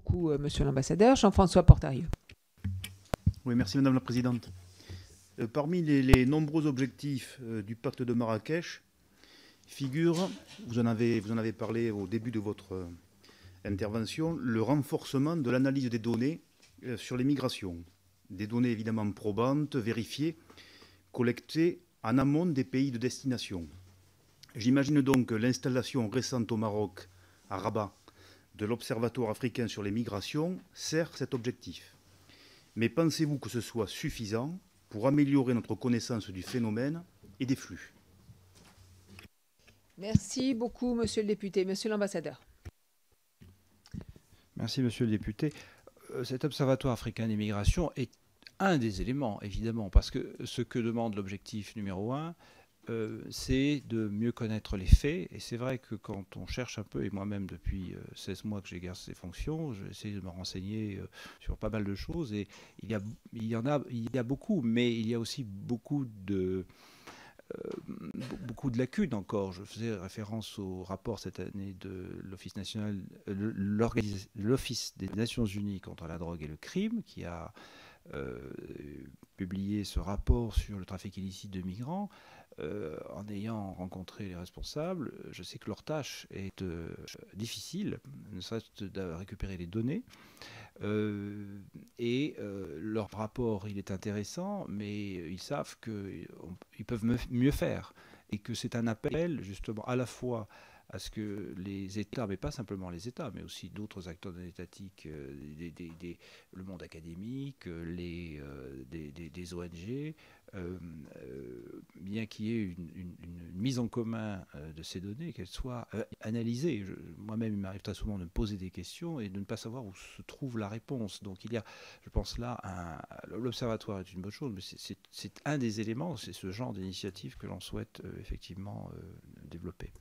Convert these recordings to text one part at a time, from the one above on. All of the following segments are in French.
beaucoup, Monsieur l'ambassadeur. Jean-François Portarieux. Oui, merci Madame la Présidente. Parmi les nombreux objectifs du pacte de Marrakech figure, vous en avez parlé au début de votre intervention, le renforcement de l'analyse des données sur les migrations. Des données évidemment probantes, vérifiées, collectées en amont des pays de destination. J'imagine donc que l'installation récente au Maroc, à Rabat, de l'Observatoire africain sur les migrations sert cet objectif. Mais pensez-vous que ce soit suffisant pour améliorer notre connaissance du phénomène et des flux? Merci beaucoup, Monsieur le député. Monsieur l'ambassadeur. Merci, Monsieur le député. Cet Observatoire africain des migrations est un des éléments, évidemment, parce que ce que demande l'objectif numéro 1, c'est de mieux connaître les faits. Et c'est vrai que quand on cherche un peu, et moi-même depuis 16 mois que j'exerce ces fonctions, j'essaie de me renseigner sur pas mal de choses. Et il y a beaucoup, mais il y a aussi beaucoup de lacunes encore. Je faisais référence au rapport cette année de l'Office national, l'Office des Nations Unies contre la drogue et le crime, qui a publié ce rapport sur le trafic illicite de migrants. En ayant rencontré les responsables, je sais que leur tâche est difficile, ne serait-ce de récupérer les données. Leur rapport, il est intéressant, mais ils savent qu'ils peuvent mieux faire. Et que c'est un appel, justement, à la fois à ce que les États, mais pas simplement les États, mais aussi d'autres acteurs non étatiques, le monde académique, des ONG, bien qu'il y ait une mise en commun de ces données, qu'elles soient analysées. Moi-même, il m'arrive très souvent de me poser des questions et de ne pas savoir où se trouve la réponse. Donc il y a, je pense là, l'observatoire est une bonne chose, mais c'est un des éléments, c'est ce genre d'initiative que l'on souhaite effectivement développer.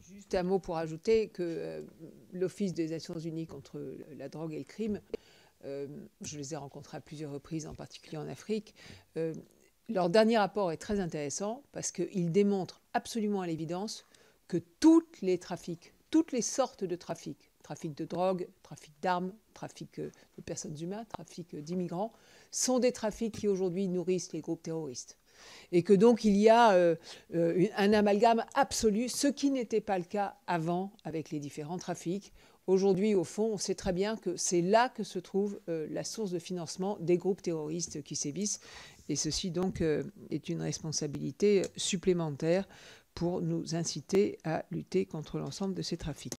Juste un mot pour ajouter que l'Office des Nations Unies contre la drogue et le crime, je les ai rencontrés à plusieurs reprises, en particulier en Afrique. Leur dernier rapport est très intéressant parce qu'il démontre absolument à l'évidence que tous les trafics, toutes les sortes de trafics, trafic de drogue, trafic d'armes, trafic de personnes humaines, trafic d'immigrants, sont des trafics qui aujourd'hui nourrissent les groupes terroristes. Et que donc il y a un amalgame absolu, ce qui n'était pas le cas avant avec les différents trafics. Aujourd'hui, au fond, on sait très bien que c'est là que se trouve la source de financement des groupes terroristes qui sévissent. Et ceci donc est une responsabilité supplémentaire pour nous inciter à lutter contre l'ensemble de ces trafics.